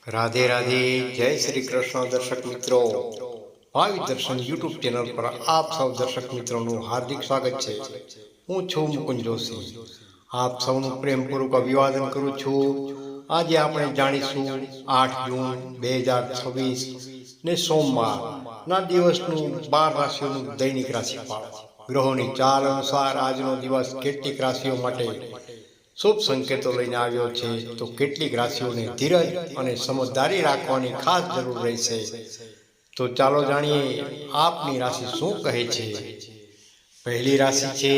રાધે રાધે, જય શ્રી કૃષ્ણ. દર્શક મિત્રો, ભાવિ દર્શન યુટ્યુબ ચેનલ પર આપ સૌ દર્શક મિત્રોનું હાર્દિક સ્વાગત છે. હું છું મુકુંદ જોશી. આપ સૌનું પ્રેમપૂર્વક અભિવાદન કરું છું. આજે આપણે જાણીશું 8 જૂન 2026 ને સોમવાર ના દિવસનું 12 રાશિઓનું દૈનિક રાશિફળ. ગ્રહોની ચાલ અનુસાર આજનો દિવસ કેટલીક રાશિઓ માટે શુભ સંકેતો લઈને આવ્યો છે, તો કેટલીક રાશિઓને ધીરજ અને સમજદારી રાખવાની ખાસ જરૂર રહેશે. તો ચાલો જાણીએ આપની રાશિ શું કહે છે. પહેલી રાશિ છે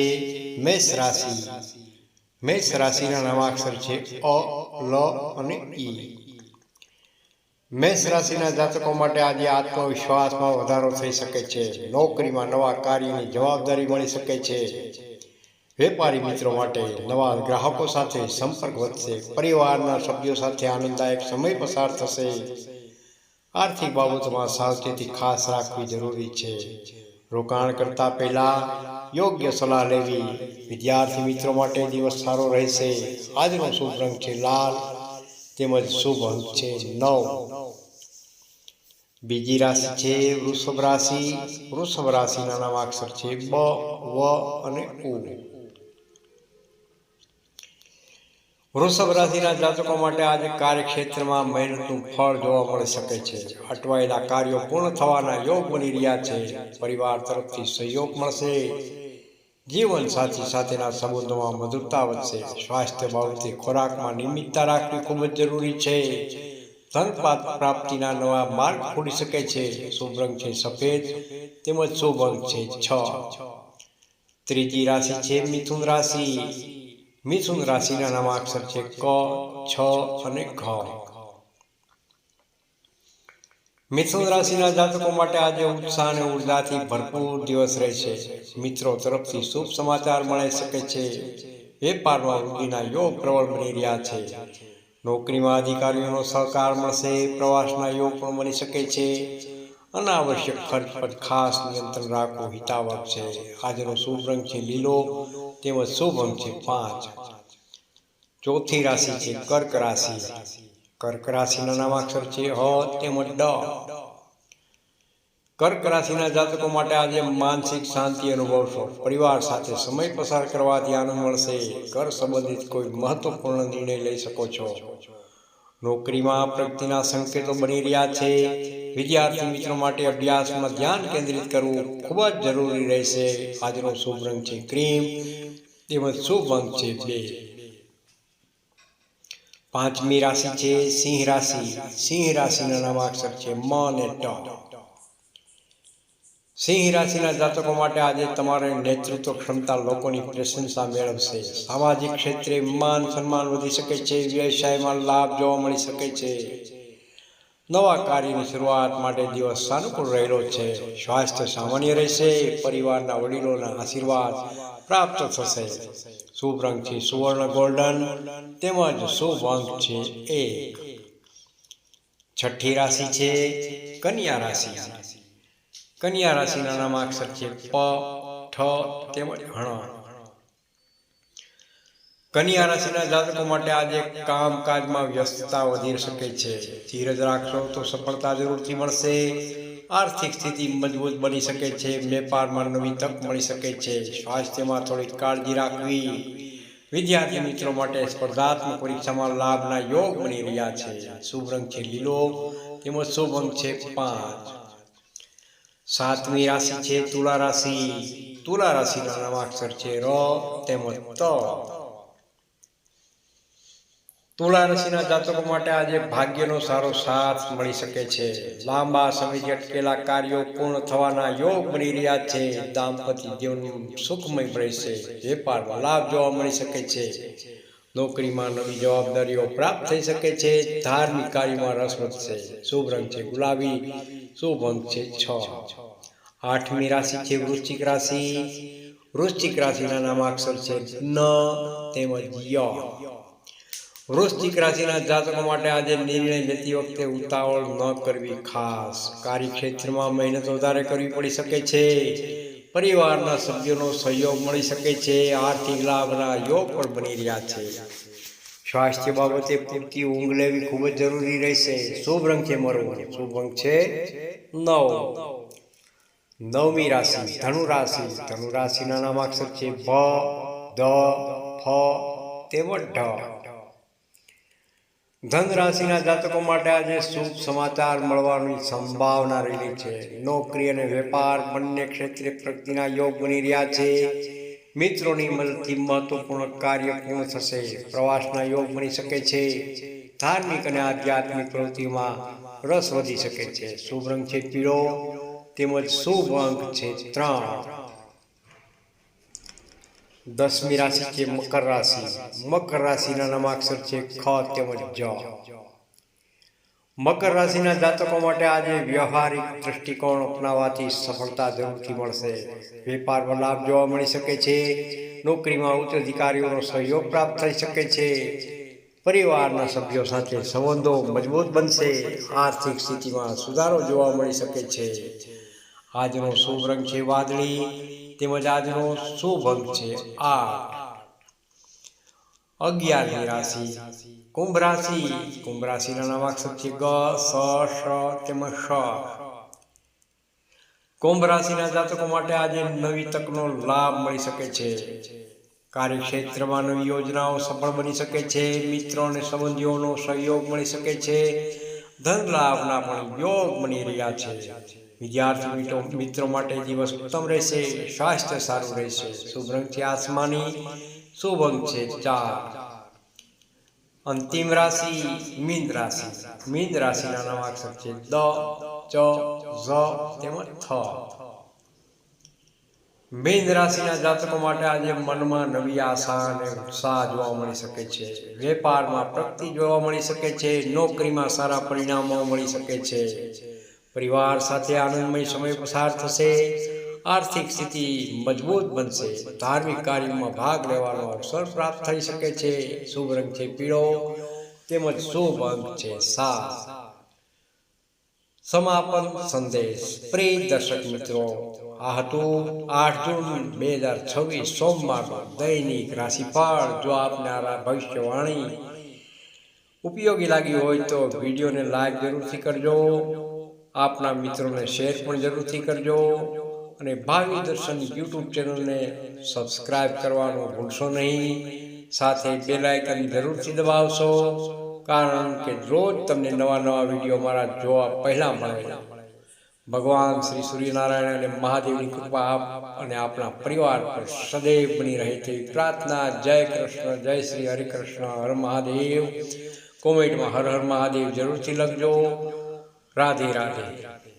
મેષ રાશિ. મેષ રાશિના નામાક્ષર છે અ, લ અને ઈ. મેષ રાશિના જાતકો માટે આજે આત્મવિશ્વાસમાં વધારો થઈ શકે છે. નોકરીમાં નવા કાર્યની જવાબદારી મળી શકે છે. વેપારી મિત્રો માટે નવા ગ્રાહકો સાથે સંપર્ક વધશે. પરિવારના સભ્યો સાથે આનંદદાયક સમય પસાર થશે. આર્થિક બાબતોમાં સાવચેતી ખાસ રાખવી જરૂરી છે. રોકાણ કરતા પહેલા યોગ્ય સલાહ લેવી. વિદ્યાર્થી મિત્રો માટે દિવસ સારો રહેશે. આજનો શુભ રંગ છે લાલ તેમજ શુભ અંક છે 9. બીજી રાશિ છે વૃષભ રાશિ. વૃષભ રાશિના નામાક્ષર છે બ, વ અને ઉ. વૃષભ રાશિના જાતકો માટે આજે કાર્યક્ષેત્રમાં મહેનતનું ફળ જોવા મળી શકે છે. અટવાયેલા કાર્યો પૂર્ણ થવાના યોગ બની રહ્યા છે. પરિવાર તરફથી સહયોગ મળશે. જીવન સાથી સાથેના સંબંધોમાં મધુરતા વધશે. સ્વાસ્થ્ય બાબતે ખોરાકમાં નિયમિતતા રાખવી ખૂબ જ જરૂરી છે. ધન પ્રાપ્તિના નવા માર્ગ ખોલી શકે છે. શુભ રંગ છે સફેદ તેમજ શુભ અંક છે 6. ત્રીજી રાશિ છે મિથુન રાશિ. મિથુન રાશિના નામાક્ષર છે ક, છ અને ઘ. મિથુન રાશિના જાતકો માટે આજે ઉત્સાહ અને ઉર્જાથી ભરપૂર દિવસ રહેશે. મિત્રો તરફથી શુભ સમાચાર મળી શકે છે. વેપારમાં વૃદ્ધિના યોગ પ્રબળ બની રહ્યા છે. નોકરીમાં અધિકારીઓનો સહકાર મળશે. પ્રવાસના યોગ પણ બની શકે છે. અનાવશ્યક ખર્ચ પર ખાસ નિયંત્રણ રાખવું હિતાવહ છે. આજનો શુભ રંગ છે લીલો તેમજ શુભ અંક છે 5. ચોથી રાશિ છે કર્ક રાશિ. કર્ક રાશિના નામાક્ષર છે હ તેમજ ડ. કર્ક રાશિના જાતકો માટે આજે માનસિક શાંતિ અનુભવશો. પરિવાર સાથે સમય પસાર કરવાથી આનંદ મળશે. ઘર સંબંધિત કોઈ મહત્વપૂર્ણ નિર્ણય લઈ શકો છો. નોકરીમાં પ્રગતિના સંકેતો બની રહ્યા છે. વિદ્યાર્થી મિત્રો માટે અભ્યાસમાં ધ્યાન કેન્દ્રિત કરવું ખૂબ જ જરૂરી રહેશે. આજનો શુભ રંગ છે ક્રીમ તેમજ શુભ અંક છે 2. પાંચમી રાશિ છે સિંહ રાશિ. સિંહ રાશિના નામાક્ષર છે મ અને ટ. સિંહ રાશિના જાતકો માટે આજે તમારી નેતૃત્વ ક્ષમતા લોકોની પ્રશંસા મેળવશે. સામાજિક ક્ષેત્રે માન સન્માન વધી શકે છે. વ્યવસાયમાં લાભ જોવા મળી શકે છે. નવા કાર્યની શરૂઆત માટે દિવસ સાનુકૂળ રહેલો છે. સ્વાસ્થ્ય સામાન્ય રહેશે. પરિવારના વડીલોના આશીર્વાદ પ્રાપ્ત થશે. શુભ રંગ છે સુવર્ણ ગોલ્ડન તેમજ શુભ અંક છે 1. છઠ્ઠી રાશિ છે કન્યા રાશિ. કન્યા રાશિના નામાક્ષર છે પ, ઠ તેમજ હણ. કન્યા રાશિના જાતકો માટે આજે કામકાજમાં વ્યસ્તતા વધી શકે છે. ધીરજ રાખશો તો સફળતા જરૂરથી મળશે. આર્થિક સ્થિતિ મજબૂત બની શકે છે. વેપારમાં નવી તક મળી શકે છે. સ્વાસ્થ્યમાં થોડી કાળજી રાખવી. વિદ્યાર્થી મિત્રો માટે સ્પર્ધાત્મક પરીક્ષામાં લાભના યોગ બની રહ્યા છે. શુભ રંગ છે લીલો તેમજ શુભ અંક છે 5. સાતમી રાશિ છે તુલા રાશિ. તુલા રાશિના નામાક્ષર છે ર તેમજ ત. તુલા રાશિના જાતકો માટે આજે ભાગ્યનો સારો સાથ મળી શકે છે. લાંબા સમયથી અટકેલા કાર્યો પૂર્ણ થવાના યોગ બની રહ્યા છે. દાંપત્ય જીવન સુખમય રહેશે. વેપારમાં લાભ જોવા મળી શકે છે. નોકરીમાં નવી જવાબદારીઓ પ્રાપ્ત થઈ શકે છે. ધાર્મિક કાર્યમાં રસ વધશે. શુભ રંગ છે ગુલાબી શુભ અંક છે 6. આઠમી રાશિ છે વૃશ્ચિક રાશિ. વૃશ્ચિક રાશિના નામાક્ષર છે ન તેમજ ય. વૃશ્ચિક રાશિના જાતકો માટે આજે નિર્ણય લેતી વખતે ઉતાવળ ન કરવી ખાસ. કાર્યક્ષેત્રમાં મહેનત વધારે કરવી પડી શકે છે. પરિવારના સભ્યોનો સહયોગ મળી શકે છે. આર્થિક લાભના યોગ પણ બની રહ્યા છે. સ્વાસ્થ્ય બાબતે પૂરતી ઊંઘ લેવી ખૂબ જ જરૂરી રહેશે. શુભ રંગ છે મરૂન. શુભ અંક છે 9. 9મી રાશિ ધનુ રાશિ. ધનુ રાશિના નામાક્ષર છે ભ, ધ, ફ તેમજ ઢ. ધન રાશિના જાતકો માટે આજે શુભ સમાચાર મળવાની સંભાવના રહેલી છે. નોકરી અને વેપાર બંને ક્ષેત્રે પ્રગતિના યોગ બની રહ્યા છે. મિત્રોની મદદથી મહત્વપૂર્ણ કાર્ય પૂર્ણ થશે. પ્રવાસના યોગ બની શકે છે. ધાર્મિક અને આધ્યાત્મિક પ્રવૃત્તિમાં રસ વધી શકે છે. શુભ રંગ છે પીળો તેમજ શુભ અંક છે 3. 10મી રાશિ છે મકર રાશિ. મકર રાશિના નામાક્ષર છે ખ તેમજ જ. મકર રાશિના જાતકો માટે આજે વ્યવહારિક દ્રષ્ટિકોણ અપનાવવાથી સફળતા જરૂરથી મળશે. વેપારમાં લાભ જોવા મળી શકે છે. નોકરીમાં ઉચ્ચ અધિકારીઓનો સહયોગ પ્રાપ્ત થઈ શકે છે. પરિવારના સભ્યો સાથે સંબંધો મજબૂત બનશે. આર્થિક સ્થિતિમાં સુધારો જોવા મળી શકે છે. આજનો શુભ રંગ છે વાદળી તેમજ આજનો શુભ અંક છે 8. 11મી રાશિ કુંભ રાશિ. કુંભ રાશિના નામાક્ષર છે ગ, સ, શ તેમજ શ. કુંભ રાશિના જાતકો માટે આજે નવી તકનો લાભ મળી શકે છે. કાર્યક્ષેત્રમાં નવી યોજનાઓ સફળ બની શકે છે. મિત્રો અને સંબંધીઓનો સહયોગ મળી શકે છે. ધન લાભના પણ યોગ બની રહ્યા છે. વિદ્યાર્થી મિત્રો માટે દિવસ ઉત્તમ રહેશે. સ્વાસ્થ્ય સારું રહેશે. શુભ રંગ છે આસમાની. શુભ અંક છે 4. અંતિમ રાશિ મીન રાશિ. મીન રાશિના નામાક્ષર છે દ, ચ, ઝ તેમજ થ. મીન રાશિના જાતકો માટે આજે મનમાં નવી આશા અને ઉત્સાહ જોવા મળી શકે છે. વેપારમાં પ્રગતિ જોવા મળી શકે છે. નોકરીમાં સારા પરિણામો મળી શકે છે. પરિવાર સાથે આનંદમય સમય પસાર થશે. આર્થિક સ્થિતિ મજબૂત બનશે. ધાર્મિક કાર્યોમાં ભાગ લેવાનો અવસર પ્રાપ્ત થઈ શકે છે. શુભ રંગ છે પીળો તેમજ શુભ અંક છે 7. સમાપન સંદેશ. પ્રિય દર્શક મિત્રો, આ હતું 8 જૂન 2026 સોમવારનું દૈનિક રાશિફળ. જો આપને આ ભવિષ્યવાણી ઉપયોગી લાગી હોય તો વિડીયોને લાઈક જરૂરથી કરજો. આપના મિત્રોને શેર પણ જરૂરથી કરજો અને ભાવિ દર્શન યુટ્યુબ ચેનલને સબસ્ક્રાઇબ કરવાનું ભૂલશો નહીં. સાથે બેલ આઇકન જરૂરથી દબાવશો, કારણ કે રોજ તમને નવા નવા વિડીયો મારા જોવા પહેલા મળે. ભગવાન શ્રી સૂર્યનારાયણ અને મહાદેવની કૃપા આપ અને આપણા પરિવાર પર સદૈવ બની રહે તેવી પ્રાર્થના. જય કૃષ્ણ, જય શ્રી હરિકૃષ્ણ, હર મહાદેવ. કોમેન્ટમાં હર હર મહાદેવ જરૂરથી લખજો. રાધે રાધે.